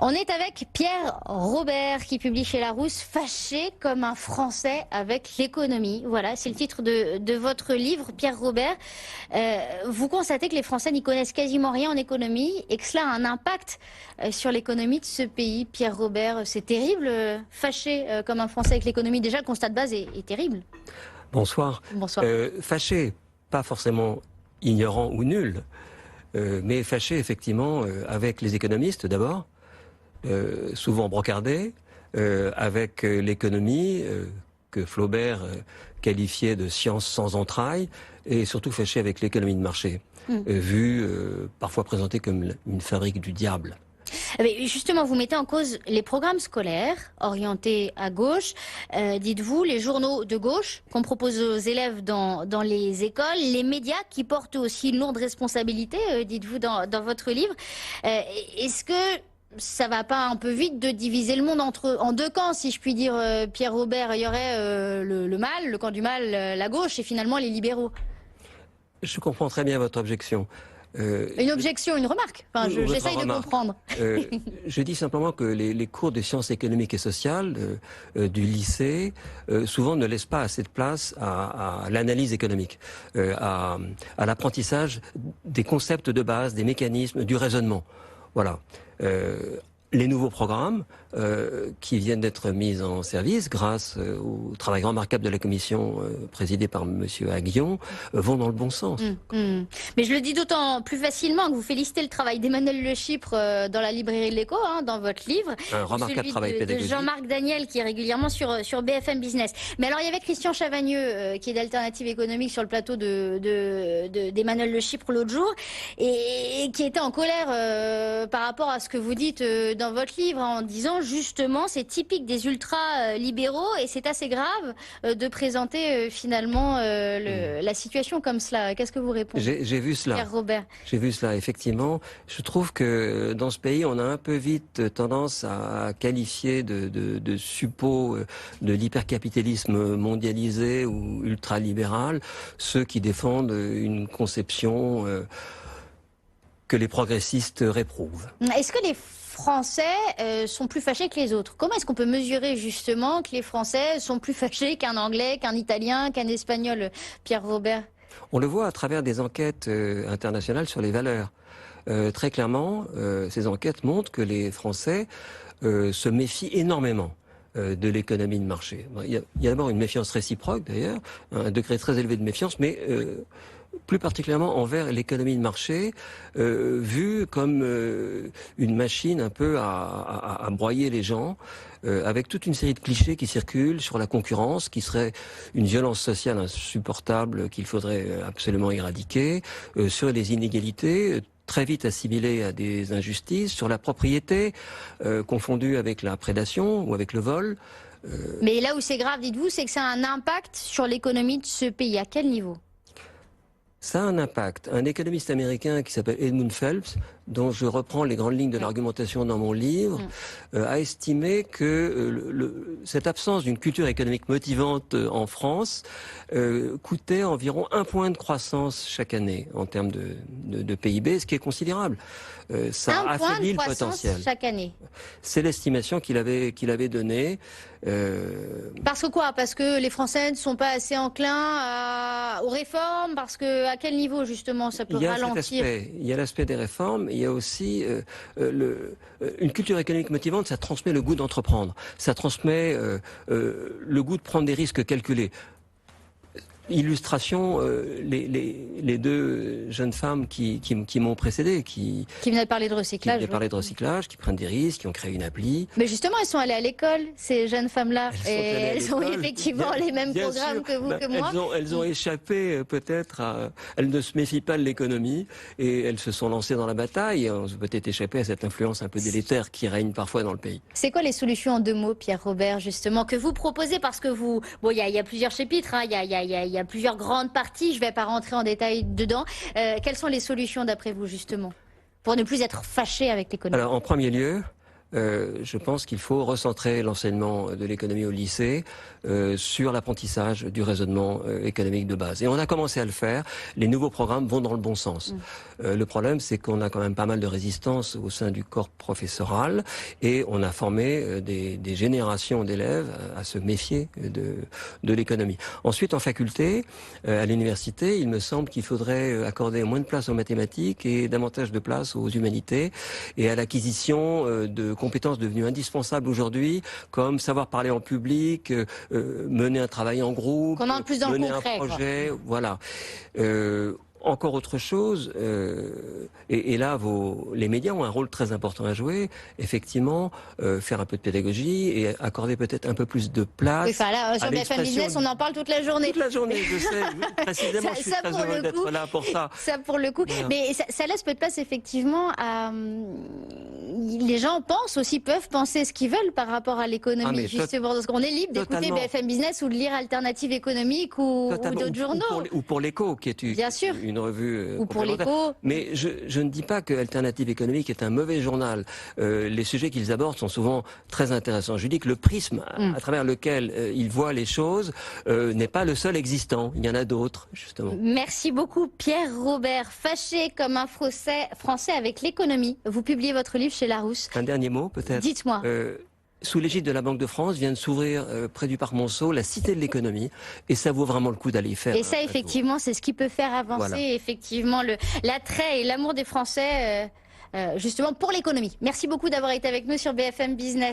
On est avec Pierre Robert qui publie chez Larousse « Fâché comme un Français avec l'économie ». Voilà, c'est le titre de votre livre, Pierre Robert. Vous constatez que les Français n'y connaissent quasiment rien en économie et que cela a un impact sur l'économie de ce pays. Pierre Robert, c'est terrible, fâché comme un Français avec l'économie. Déjà, le constat de base est terrible. Bonsoir. Bonsoir. Fâché, pas forcément ignorant ou nul, mais fâché effectivement avec les économistes d'abord, souvent brocardés, avec l'économie que Flaubert qualifiait de science sans entrailles, et surtout fâché avec l'économie de marché, vue parfois présentée comme une fabrique du diable. Mais justement, vous mettez en cause les programmes scolaires orientés à gauche, dites-vous, les journaux de gauche qu'on propose aux élèves dans les écoles, les médias qui portent aussi une lourde responsabilité, dites-vous dans votre livre. Est-ce que ça va pas un peu vite de diviser le monde en deux camps, si je puis dire, Pierre Robert? Il y aurait le mal, le camp du mal, la gauche, et finalement les libéraux. Je comprends très bien votre objection. Une objection, une remarque. Enfin, j'essaye de comprendre. Je dis simplement que les cours de sciences économiques et sociales du lycée souvent ne laissent pas assez de place à l'analyse économique, à l'apprentissage des concepts de base, des mécanismes, du raisonnement. Voilà. Les nouveaux programmes qui viennent d'être mis en service grâce au travail remarquable de la commission présidée par Monsieur Aguillon vont dans le bon sens. Mais je le dis d'autant plus facilement que vous félicitez le travail d'Emmanuel Le Chypre dans la librairie de l'Écho, dans votre livre. Un remarquable travail pédagogique. De Jean-Marc Daniel qui est régulièrement sur BFM Business. Mais alors il y avait Christian Chavagneux qui est d'Alternative économique sur le plateau d'Emmanuel Le Chypre l'autre jour et qui était en colère par rapport à ce que vous dites dans votre livre en disant justement c'est typique des ultra-libéraux et c'est assez grave de présenter finalement la situation comme cela. Qu'est-ce que vous répondez? J'ai vu cela. Pierre Robert. J'ai vu cela, effectivement. Je trouve que dans ce pays, on a un peu vite tendance à qualifier de suppôt de l'hypercapitalisme mondialisé ou ultralibéral ceux qui défendent une conception que les progressistes réprouvent. Est-ce que les Français sont plus fâchés que les autres? Comment est-ce qu'on peut mesurer justement que les Français sont plus fâchés qu'un Anglais, qu'un Italien, qu'un Espagnol, Pierre Robert? On le voit à travers des enquêtes internationales sur les valeurs. Très clairement, ces enquêtes montrent que les Français se méfient énormément de l'économie de marché. Il y a d'abord une méfiance réciproque d'ailleurs, un degré très élevé de méfiance, mais plus particulièrement envers l'économie de marché, vue comme une machine un peu à broyer les gens, avec toute une série de clichés qui circulent sur la concurrence, qui serait une violence sociale insupportable qu'il faudrait absolument éradiquer, sur les inégalités, très vite assimilées à des injustices, sur la propriété, confondue avec la prédation ou avec le vol. Mais là où c'est grave, dites-vous, c'est que ça a un impact sur l'économie de ce pays. À quel niveau? Ça a un impact. Un économiste américain qui s'appelle Edmund Phelps, dont je reprends les grandes lignes de l'argumentation dans mon livre, a estimé que cette absence d'une culture économique motivante en France coûtait environ 1 point de croissance chaque année en termes de PIB, ce qui est considérable. Ça affaiblit le potentiel. Chaque année. C'est l'estimation qu'il avait donnée. Parce que quoi? Parce que les Français ne sont pas assez enclins aux réformes? Parce que à quel niveau justement ça peut ralentir? Il y a l'aspect des réformes, il y a aussi une culture économique motivante, ça transmet le goût d'entreprendre, ça transmet le goût de prendre des risques calculés. Illustration, les deux jeunes femmes qui m'ont précédé, qui venaient parler de recyclage, qui prennent des risques, qui ont créé une appli. Mais justement, elles sont allées à l'école, ces jeunes femmes-là, et elles ont effectivement les mêmes programmes que vous, que moi. Elles ont échappé peut-être elles ne se méfient pas de l'économie et elles se sont lancées dans la bataille et ont peut-être échappé à cette influence un peu délétère qui règne parfois dans le pays. C'est quoi les solutions en 2 mots, Pierre Robert, justement, que vous proposez? Parce que vous, bon, il y a plusieurs chapitres, il y a plusieurs grandes parties, je ne vais pas rentrer en détail dedans. Quelles sont les solutions d'après vous, justement, pour ne plus être fâché avec l'économie? Alors, en premier lieu, je pense qu'il faut recentrer l'enseignement de l'économie au lycée sur l'apprentissage du raisonnement économique de base. Et on a commencé à le faire. Les nouveaux programmes vont dans le bon sens. Le problème, c'est qu'on a quand même pas mal de résistance au sein du corps professoral et on a formé des générations d'élèves à se méfier de l'économie. Ensuite, en faculté, à l'université, il me semble qu'il faudrait accorder moins de place aux mathématiques et davantage de place aux humanités et à l'acquisition de compétences devenues indispensables aujourd'hui, comme savoir parler en public, mener un travail en groupe, Qu'on entre plus dans mener le concret, un projet, voilà. Encore autre chose, et là les médias ont un rôle très important à jouer, effectivement, faire un peu de pédagogie et accorder peut-être un peu plus de place. Oui, enfin là, sur à BFM Business, on en parle toute la journée. Toute la journée, je sais, précisément, je suis très heureux d'être là pour ça. Ça pour le coup, Voilà. mais ça laisse peu de place effectivement à... Les gens peuvent penser ce qu'ils veulent par rapport à l'économie, justement, parce qu'on est libre d'écouter BFM Business ou de lire Alternative économique ou d'autres journaux. Ou pour l'Écho, qui est Bien sûr. une revue ou pour l'Écho. Mais je ne dis pas que Alternative économique est un mauvais journal. Les sujets qu'ils abordent sont souvent très intéressants. Je dis que le prisme à travers lequel ils voient les choses n'est pas le seul existant. Il y en a d'autres, justement. Merci beaucoup, Pierre Robert. Fâché comme un Français avec l'économie. Vous publiez votre livre chez Larousse. Un dernier mot, peut-être. Dites-moi. Sous l'égide de la Banque de France vient de s'ouvrir près du parc Monceau la Cité de l'économie et ça vaut vraiment le coup d'aller y faire. Et ça effectivement c'est ce qui peut faire avancer effectivement l'attrait et l'amour des Français justement pour l'économie. Merci beaucoup d'avoir été avec nous sur BFM Business.